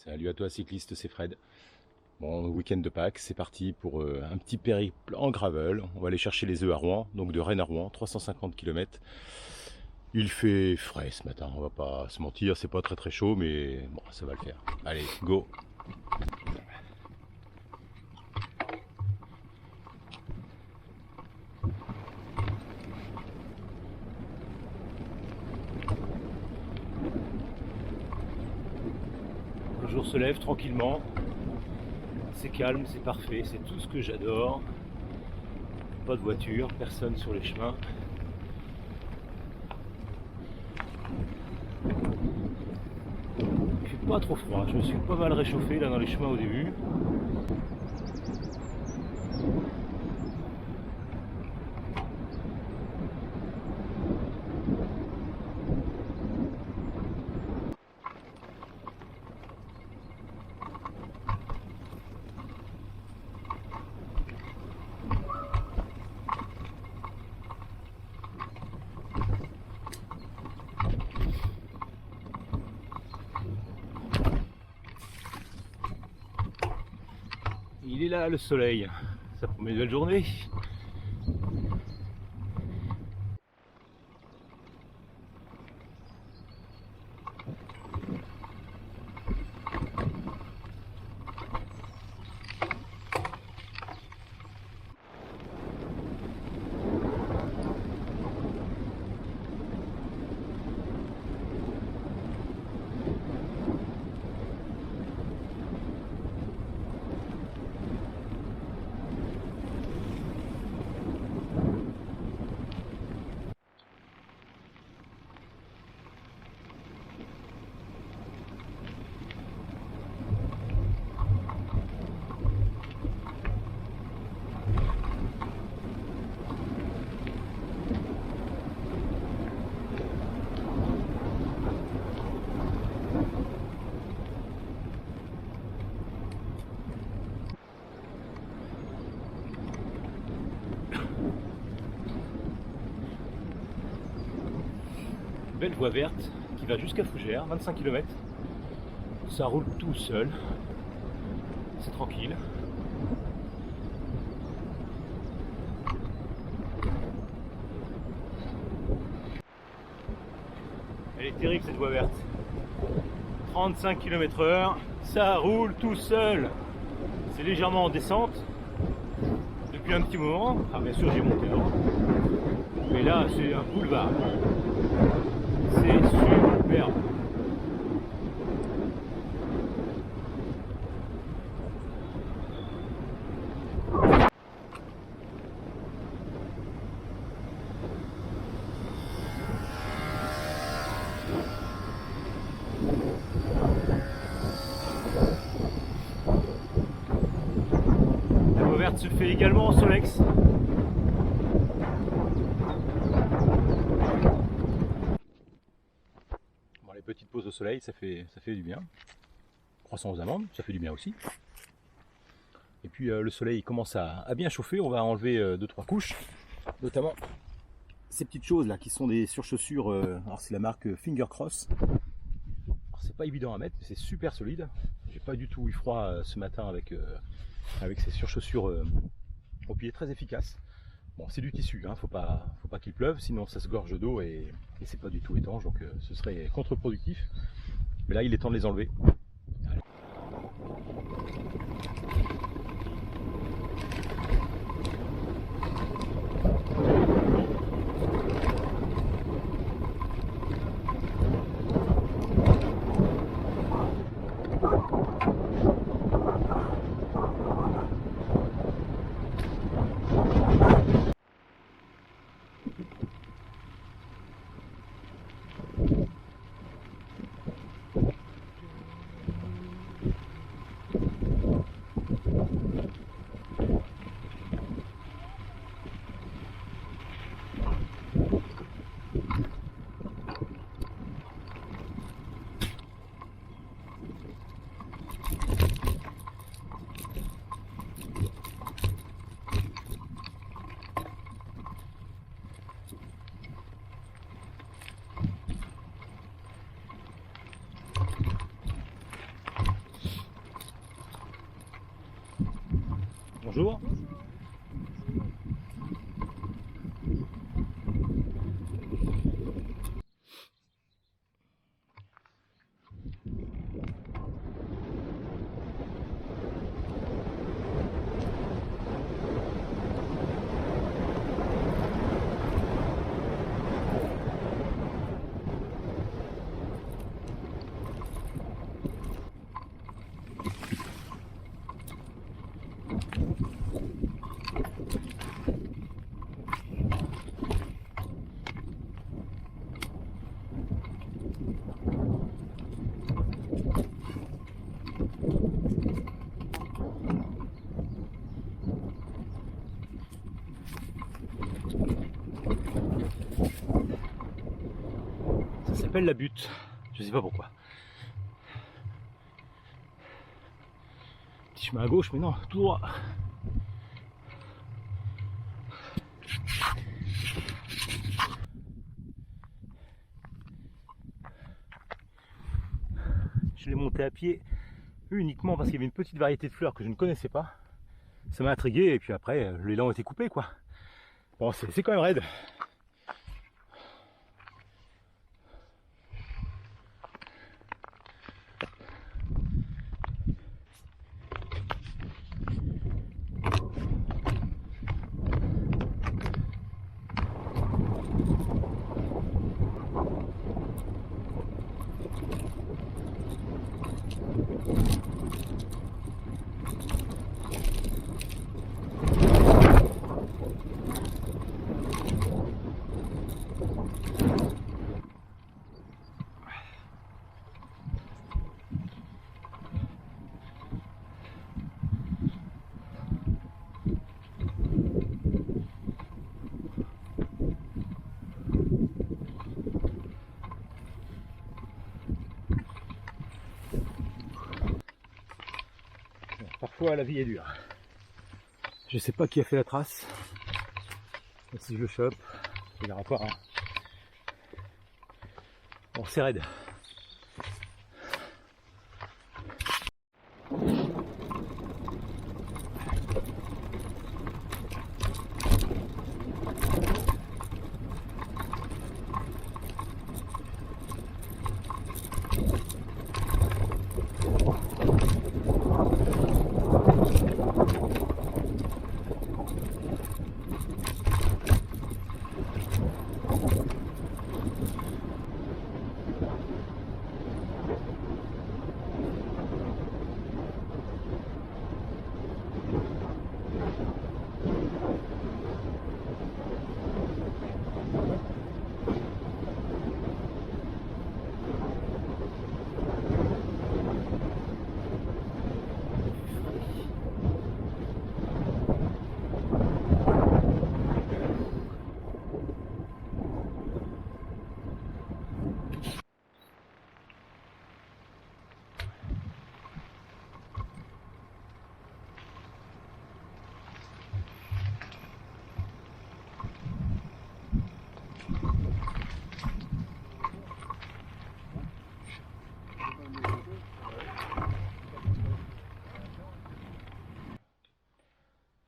Salut à toi cycliste, c'est Fred. Bon, week-end de Pâques, c'est parti pour un petit périple en gravel. On va aller chercher les œufs à Rouen, donc de Rennes à Rouen, 350 km. Il fait frais ce matin, on va pas se mentir, c'est pas très très chaud, mais bon, ça va le faire. Allez, go! Le jour se lève tranquillement, c'est calme, c'est parfait, c'est tout ce que j'adore. Pas de voiture, personne sur les chemins. Il fait pas trop froid, je me suis pas mal réchauffé là dans les chemins au début. Il est là le soleil, ça promet une belle journée. Belle voie verte qui va jusqu'à Fougères, 25 km. Ça roule tout seul, c'est tranquille. Elle est terrible cette voie verte. 35 km/h, ça roule tout seul. C'est légèrement en descente depuis un petit moment. Ah bien sûr j'ai monté l'ordre. Mais là c'est un boulevard. C'est superbe. La voie verte se fait également en Solex. Bon, les petites pauses au soleil, ça fait du bien. Croissant aux amandes, ça fait du bien aussi. Et puis le soleil commence à bien chauffer, on va enlever 2-3 couches, notamment ces petites choses là qui sont des surchaussures, alors c'est la marque Finger Cross. C'est pas évident à mettre, mais c'est super solide. J'ai pas du tout eu froid ce matin avec ces surchaussures au pied, très efficaces. Bon, c'est du tissu, hein, faut pas qu'il pleuve, sinon ça se gorge d'eau et c'est pas du tout étanche, donc ce serait contre-productif. Mais là, il est temps de les enlever. bonjour. Ça s'appelle la butte, je sais pas pourquoi. Petit chemin à gauche, mais non, tout droit. Je l'ai monté à pied uniquement parce qu'il y avait une petite variété de fleurs que je ne connaissais pas. Ça m'a intrigué et puis après l'élan était coupé quoi. Bon, c'est quand même raide. Parfois la vie est dure. Je sais pas qui a fait la trace. Et si je le chope, il n'ira pas. Hein. Bon, c'est raide.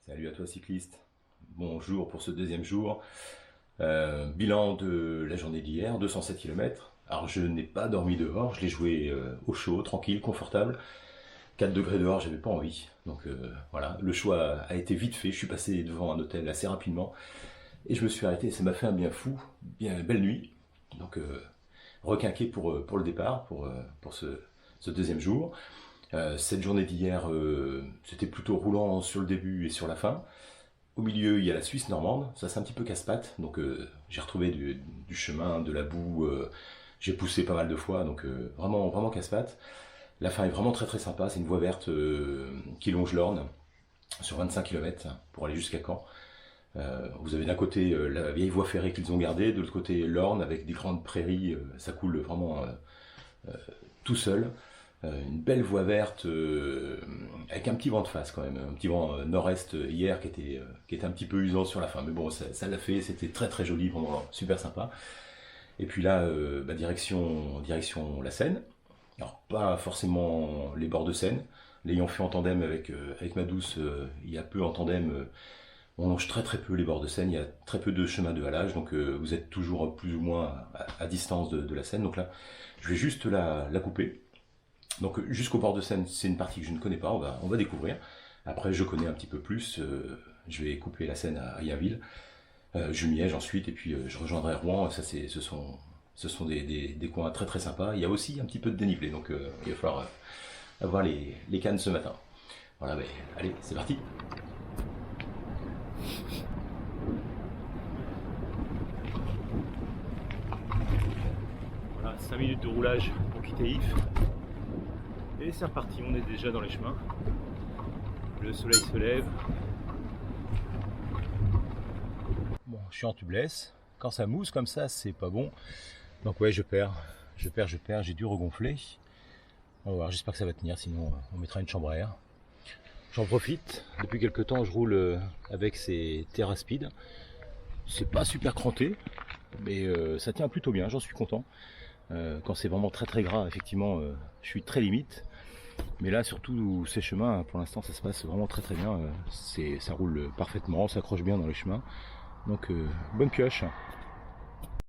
Salut à toi cycliste, bonjour pour ce deuxième jour. Bilan de la journée d'hier, 207 km. Alors je n'ai pas dormi dehors, je l'ai joué au chaud, tranquille, confortable. 4 degrés dehors, j'avais pas envie. Donc voilà, le choix a été vite fait. Je suis passé devant un hôtel assez rapidement et je me suis arrêté. Ça m'a fait un bien fou, bien belle nuit. Donc requinqué pour le départ, pour ce deuxième jour. Cette journée d'hier, c'était plutôt roulant sur le début et sur la fin. Au milieu, il y a la Suisse normande, ça c'est un petit peu casse-pattes, donc j'ai retrouvé du chemin, de la boue, j'ai poussé pas mal de fois, donc vraiment, vraiment casse-pattes. La fin est vraiment très très sympa, c'est une voie verte qui longe l'Orne sur 25 km pour aller jusqu'à Caen. Vous avez d'un côté la vieille voie ferrée qu'ils ont gardée, de l'autre côté l'Orne avec des grandes prairies, ça coule vraiment tout seul. Une belle voie verte avec un petit vent de face quand même, un petit vent nord-est hier qui était un petit peu usant sur la fin, mais bon ça l'a fait, c'était très très joli, vraiment super sympa. Et puis là direction la Seine, alors pas forcément les bords de Seine, l'ayant fait en tandem avec ma douce il y a peu en tandem, on longe très peu les bords de Seine, il y a très peu de chemin de halage, donc vous êtes toujours plus ou moins à distance de la Seine. Donc là, je vais juste la couper. Donc jusqu'au bord de Seine, c'est une partie que je ne connais pas, on va découvrir. Après, je connais un petit peu plus, je vais couper la Seine à Yainville, Jumièges ensuite, et puis je rejoindrai Rouen. Ça, ce sont des coins très sympas. Il y a aussi un petit peu de dénivelé, donc il va falloir avoir les cannes ce matin. Voilà, mais allez, c'est parti. Voilà, 5 minutes de roulage pour quitter If. Et c'est reparti, on est déjà dans les chemins. Le soleil se lève. Bon, je suis en tubeless. Quand ça mousse comme ça, c'est pas bon. Donc ouais, je perds. J'ai dû regonfler. On va voir, j'espère que ça va tenir, sinon on mettra une chambre à air. J'en profite. Depuis quelques temps, je roule avec ces TerraSpeed. C'est pas super cranté, mais ça tient plutôt bien, j'en suis content. Quand c'est vraiment très gras, effectivement, je suis très limite. Mais là, surtout ces chemins, pour l'instant, ça se passe vraiment très bien. Ça roule parfaitement, ça accroche bien dans les chemins. Donc, bonne pioche.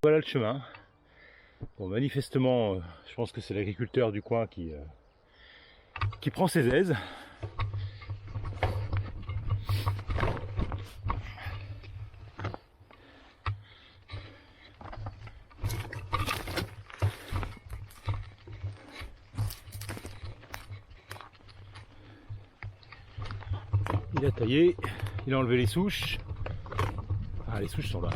Voilà le chemin. Bon, manifestement, je pense que c'est l'agriculteur du coin qui prend ses aises. Il a taillé, il a enlevé les souches. Ah, les souches sont là.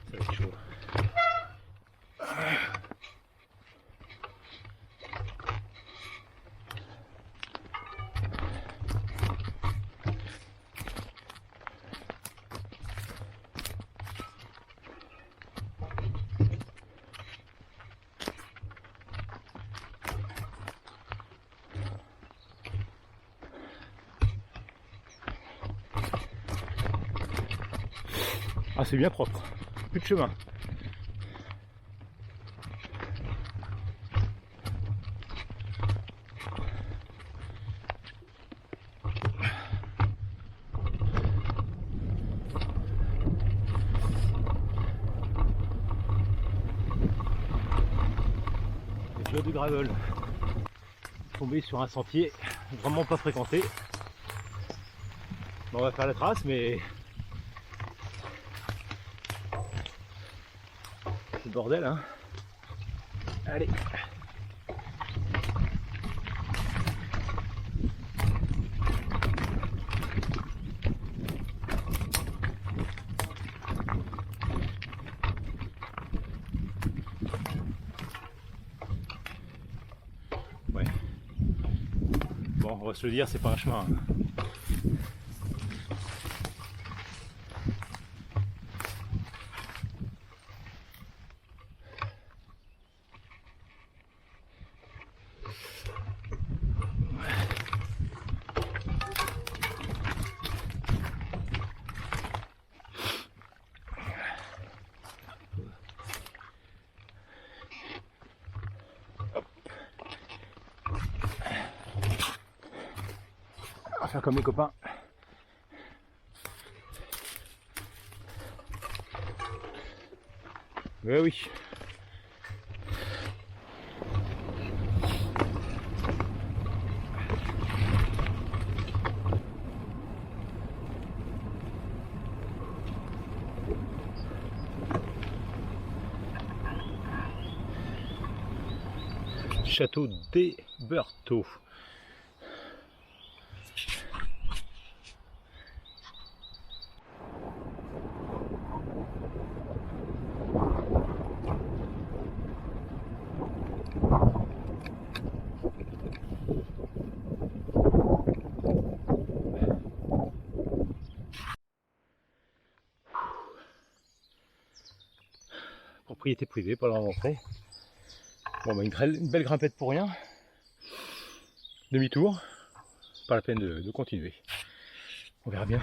Ça va être chaud. Ah, c'est bien propre, plus de chemin. Déjà du gravel. Tombé sur un sentier vraiment pas fréquenté. Bon, on va faire la trace, mais c'est le bordel, hein. Allez. Ouais. Bon, on va se le dire, c'est pas un chemin, hein. On va faire comme les copains. Ouais, oui. Château des Bertaux. Propriété privée, pas loin d'entrée. Bon, bah une belle grimpette pour rien. Demi-tour. Pas la peine de continuer. On verra bien.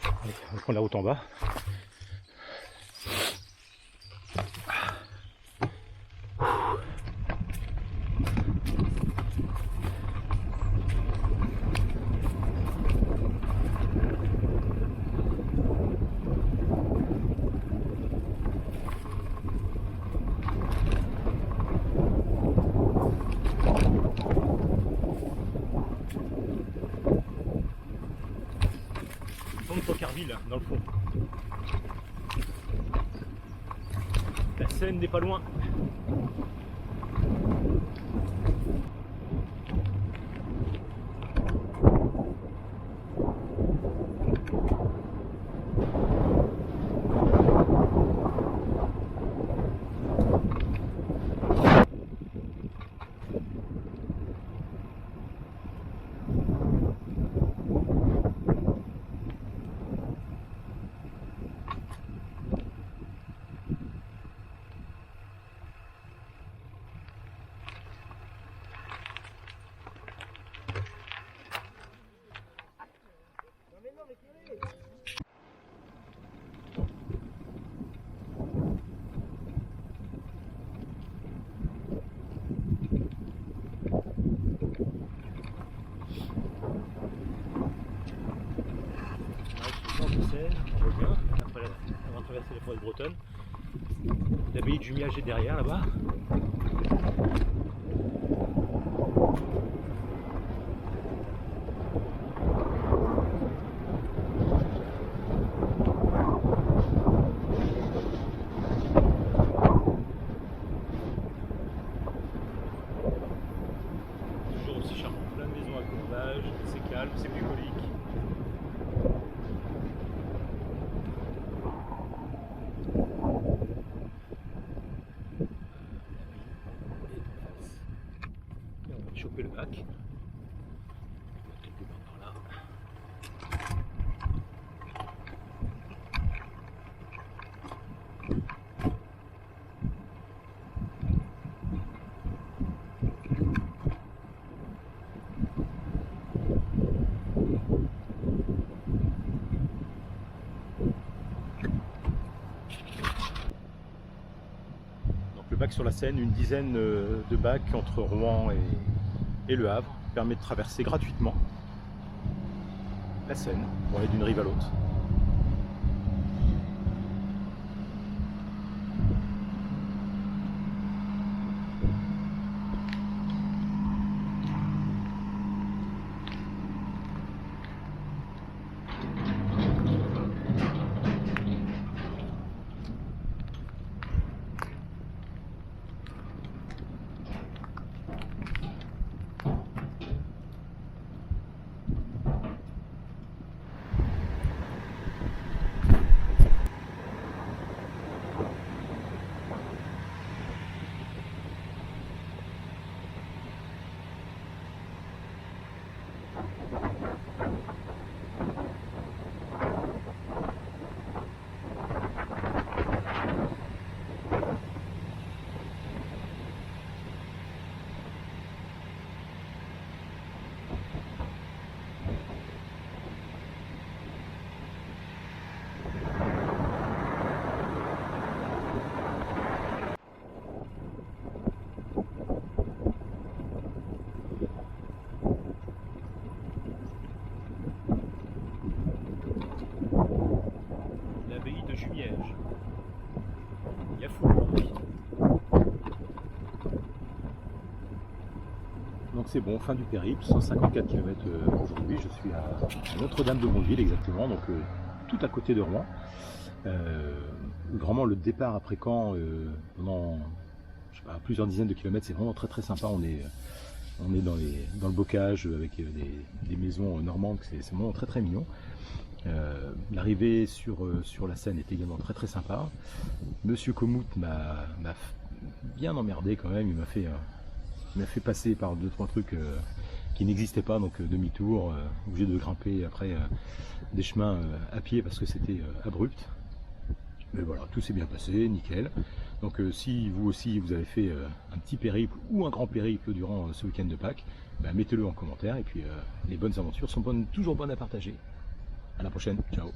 Allez, on va prendre la route en bas. Carville, dans le fond. La Seine n'est pas loin. On revient après avoir traversé les forêts bretonnes. L'abbaye de Jumièges est derrière là-bas. Toujours aussi charmant, plein de maisons à colombage, c'est calme, c'est bucolique. Choper le bac quelque part par là. Donc le bac sur la Seine, une dizaine de bacs entre Rouen et Le Havre, permet de traverser gratuitement la Seine pour aller d'une rive à l'autre. De Jumièges. Il y a fou. Donc c'est bon, fin du périple, 154 km aujourd'hui. Je suis à Notre-Dame-de-Bondeville exactement, donc tout à côté de Rouen. Vraiment le départ après Caen pendant je sais pas, plusieurs dizaines de kilomètres, c'est vraiment très très sympa. On est dans le bocage avec des maisons normandes, c'est vraiment très très mignon. L'arrivée sur la Seine est également très très sympa. Monsieur Komout m'a bien emmerdé quand même, il m'a fait passer par 2-3 trucs qui n'existaient pas, donc demi-tour, obligé de grimper après des chemins à pied parce que c'était abrupt. Mais voilà, tout s'est bien passé, nickel. Donc si vous aussi vous avez fait un petit périple ou un grand périple durant ce week-end de Pâques, mettez-le en commentaire et puis les bonnes aventures sont toujours bonnes à partager. À la prochaine, ciao.